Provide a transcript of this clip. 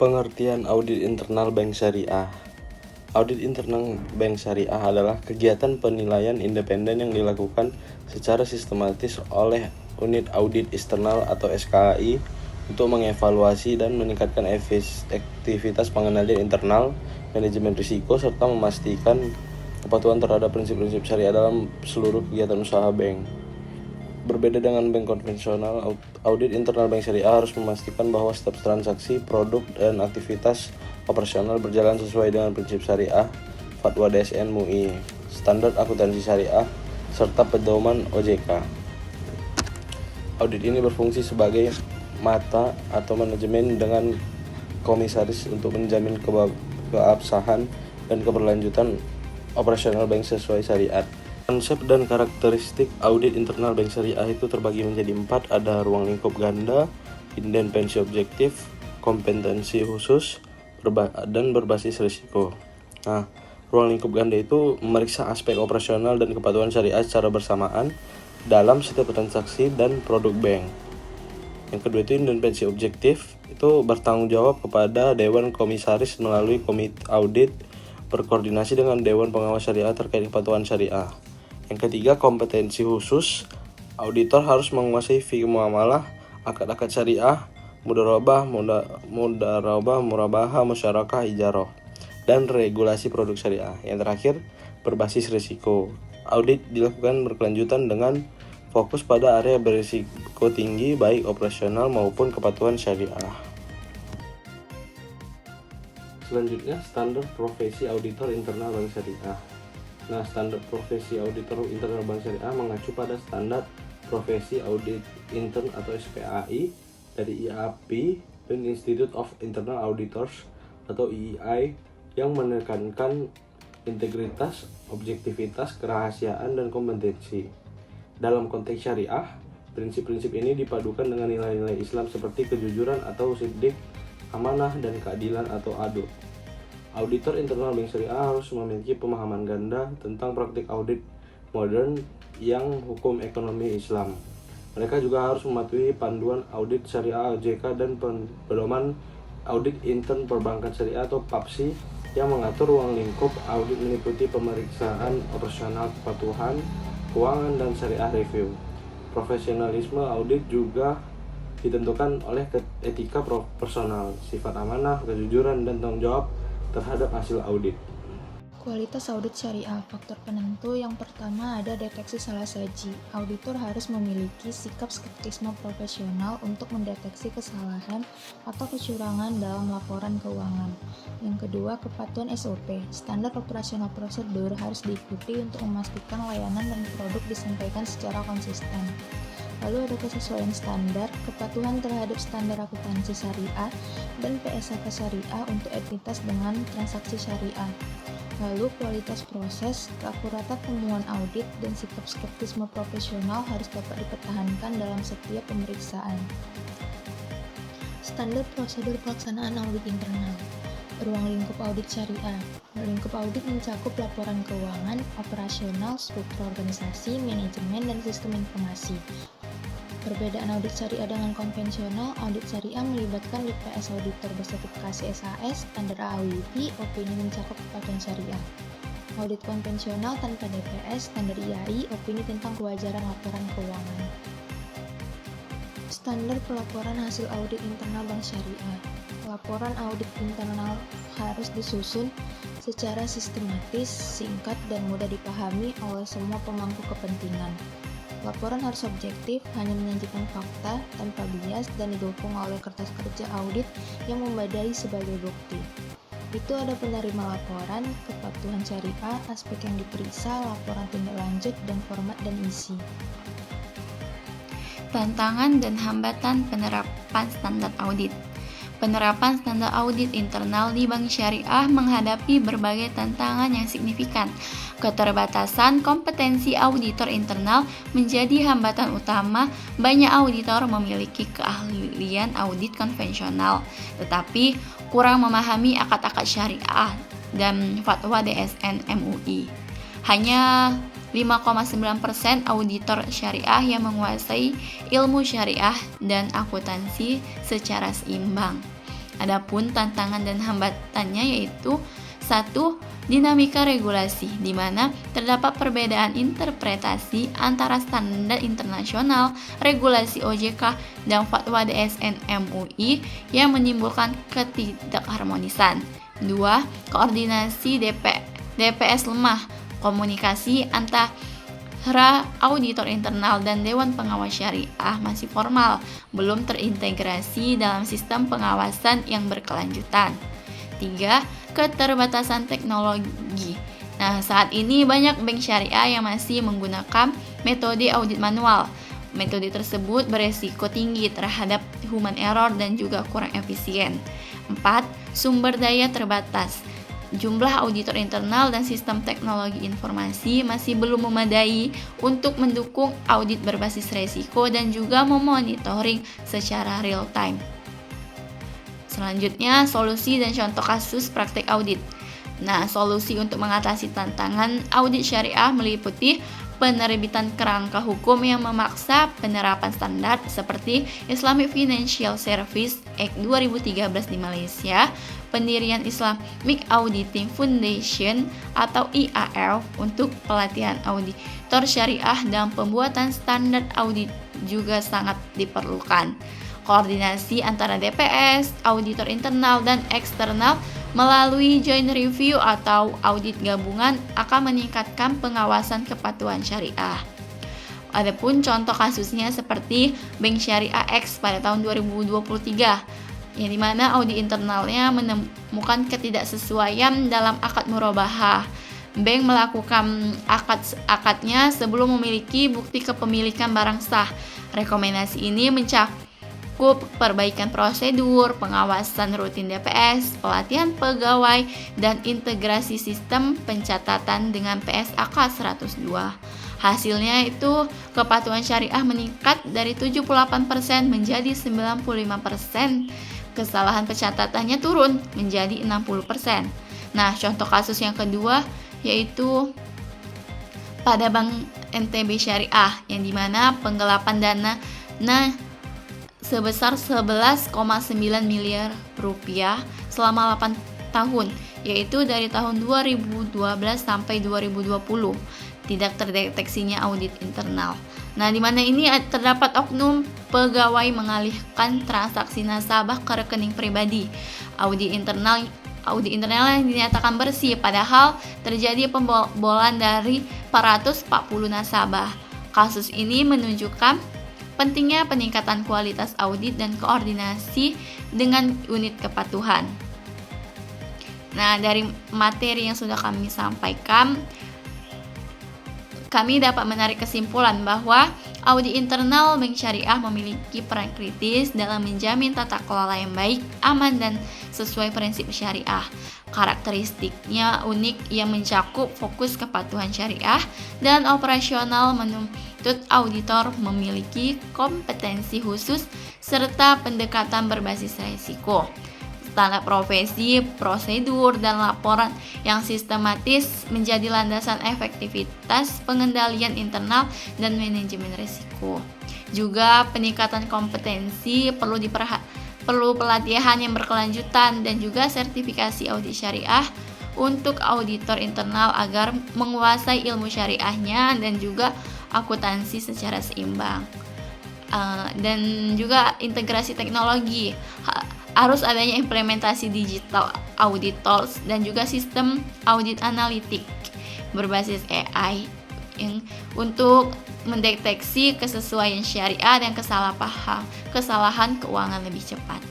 Pengertian audit internal bank syariah. Audit internal bank syariah adalah kegiatan penilaian independen yang dilakukan secara sistematis oleh unit audit eksternal atau SKAI untuk mengevaluasi dan meningkatkan efektivitas pengendalian internal, manajemen risiko, serta memastikan kepatuhan terhadap prinsip-prinsip syariah dalam seluruh kegiatan usaha bank. Berbeda dengan bank konvensional, audit internal bank syariah harus memastikan bahwa setiap transaksi, produk, dan aktivitas operasional berjalan sesuai dengan prinsip syariah, fatwa DSN MUI, standar akuntansi syariah, serta pedoman OJK. Audit ini berfungsi sebagai mata atau manajemen dengan komisaris untuk menjamin keabsahan dan keberlanjutan operasional bank sesuai syariat. Konsep dan karakteristik audit internal bank syariah itu terbagi menjadi 4, ada ruang lingkup ganda, independensi objektif, kompetensi khusus, dan berbasis risiko. Nah, ruang lingkup ganda itu memeriksa aspek operasional dan kepatuhan syariah secara bersamaan dalam setiap transaksi dan produk bank. Yang kedua itu independensi objektif, itu bertanggung jawab kepada Dewan Komisaris melalui komite audit, berkoordinasi dengan Dewan Pengawas Syariah terkait kepatuhan syariah. Yang ketiga, kompetensi khusus, auditor harus menguasai fikih muamalah, akad-akad syariah, mudharabah, murabahah, musyarakah, ijarah, dan regulasi produk syariah. Yang terakhir, berbasis risiko. Audit dilakukan berkelanjutan dengan fokus pada area berisiko tinggi baik operasional maupun kepatuhan syariah. Selanjutnya, standar profesi auditor internal bank syariah. Nah, standar profesi auditor internal bank syariah mengacu pada standar profesi audit intern atau SPAI dari IAP dan Institute of Internal Auditors atau III yang menekankan integritas, objektivitas, kerahasiaan, dan kompetensi. Dalam konteks syariah, prinsip-prinsip ini dipadukan dengan nilai-nilai Islam seperti kejujuran atau siddiq, amanah, dan keadilan atau adl. Auditor internal bank syariah harus memiliki pemahaman ganda tentang praktik audit modern yang hukum ekonomi Islam. Mereka juga harus mematuhi panduan audit syariah OJK dan pedoman audit intern perbankan syariah atau PAPSI yang mengatur ruang lingkup audit meliputi pemeriksaan operasional, kepatuhan, keuangan, dan syariah review. Profesionalisme audit juga ditentukan oleh etika personal, sifat amanah, kejujuran, dan tanggung jawab terhadap hasil audit. Kualitas audit syariah. Faktor penentu yang pertama ada deteksi salah saji. Auditor harus memiliki sikap skeptisme profesional untuk mendeteksi kesalahan atau kecurangan dalam laporan keuangan. Yang kedua, kepatuhan SOP. Standar operasional prosedur harus diikuti untuk memastikan layanan dan produk disampaikan secara konsisten. Lalu ada kesesuaian standar, kepatuhan terhadap standar akuntansi syariah, dan PSAK syariah untuk entitas dengan transaksi syariah. Lalu kualitas proses, keakuratan temuan audit, dan sikap skeptisme profesional harus dapat dipertahankan dalam setiap pemeriksaan. Standar prosedur pelaksanaan audit internal. Ruang lingkup audit syariah. Lingkup audit mencakup laporan keuangan, operasional, struktur organisasi, manajemen, dan sistem informasi. Perbedaan audit syariah dengan konvensional, audit syariah melibatkan DPS auditor bersertifikasi SAS, standar AAWP, opini mencakup kepatuhan syariah. Audit konvensional tanpa DPS, standar IAI, opini tentang kewajaran laporan keuangan. Standar pelaporan hasil audit internal bank syariah. Laporan audit internal harus disusun secara sistematis, singkat, dan mudah dipahami oleh semua pemangku kepentingan. Laporan harus objektif, hanya menyajikan fakta, tanpa bias, dan didukung oleh kertas kerja audit yang memadai sebagai bukti. Itu ada penerima laporan, kepatuhan syariah, aspek yang diperiksa, laporan tindak lanjut, dan format dan isi. Tantangan dan hambatan penerapan standar audit. Penerapan standar audit internal di bank syariah menghadapi berbagai tantangan yang signifikan. Keterbatasan kompetensi auditor internal menjadi hambatan utama. Banyak auditor memiliki keahlian audit konvensional, tetapi kurang memahami akad-akad syariah dan fatwa DSN MUI. Hanya 5,9% auditor syariah yang menguasai ilmu syariah dan akuntansi secara seimbang. Adapun tantangan dan hambatannya yaitu 1. Dinamika regulasi, di mana terdapat perbedaan interpretasi antara standar internasional, regulasi OJK, dan fatwa DSN MUI yang menimbulkan ketidakharmonisan. 2. Koordinasi DPS lemah, komunikasi antara auditor internal dan Dewan Pengawas Syariah masih formal, belum terintegrasi dalam sistem pengawasan yang berkelanjutan. 3. Keterbatasan teknologi. Nah, saat ini banyak bank syariah yang masih menggunakan metode audit manual. Metode tersebut beresiko tinggi terhadap human error dan juga kurang efisien. 4. Sumber daya terbatas. Jumlah auditor internal dan sistem teknologi informasi masih belum memadai untuk mendukung audit berbasis resiko dan juga memonitoring secara real time. Selanjutnya, solusi dan contoh kasus praktek audit. Nah, solusi untuk mengatasi tantangan audit syariah meliputi penerbitan kerangka hukum yang memaksa penerapan standar seperti Islamic Financial Service Act 2013 di Malaysia, pendirian Islamic Auditing Foundation atau IAF untuk pelatihan auditor syariah, dan pembuatan standar audit juga sangat diperlukan. Koordinasi antara DPS, auditor internal dan eksternal melalui joint review atau audit gabungan akan meningkatkan pengawasan kepatuhan syariah. Adapun contoh kasusnya seperti Bank Syariah X pada tahun 2023, yang dimana audit internalnya menemukan ketidaksesuaian dalam akad murabahah. Bank melakukan akadnya sebelum memiliki bukti kepemilikan barang sah. Rekomendasi ini mencakup perbaikan prosedur, pengawasan rutin DPS, pelatihan pegawai, dan integrasi sistem pencatatan dengan PSAK 102. Hasilnya itu kepatuhan syariah meningkat dari 78% menjadi 95%. Kesalahan pencatatannya turun menjadi 60%. Nah, contoh kasus yang kedua yaitu pada Bank NTB Syariah, yang dimana penggelapan dana sebesar 11,9 miliar rupiah selama 8 tahun, yaitu dari tahun 2012 sampai 2020. Tidak terdeteksinya audit internal. Nah, di mana ini terdapat oknum pegawai mengalihkan transaksi nasabah ke rekening pribadi. Audit internal yang dinyatakan bersih, padahal terjadi pembobolan dari 440 nasabah. Kasus ini menunjukkan pentingnya peningkatan kualitas audit dan koordinasi dengan unit kepatuhan. Nah, dari materi yang sudah kami sampaikan, kami dapat menarik kesimpulan bahwa audit internal Bank Syariah memiliki peran kritis dalam menjamin tata kelola yang baik, aman, dan sesuai prinsip syariah. Karakteristiknya unik yang mencakup fokus kepatuhan syariah dan operasional menuntut auditor memiliki kompetensi khusus serta pendekatan berbasis risiko. Standar profesi, prosedur, dan laporan yang sistematis menjadi landasan efektivitas pengendalian internal dan manajemen risiko. Juga peningkatan kompetensi perlu pelatihan yang berkelanjutan dan juga sertifikasi audit syariah untuk auditor internal agar menguasai ilmu syariahnya dan juga akuntansi secara seimbang. Dan juga integrasi teknologi, harus adanya implementasi digital auditors dan juga sistem audit analitik berbasis AI untuk mendeteksi kesesuaian syariah dan kesalahan keuangan lebih cepat.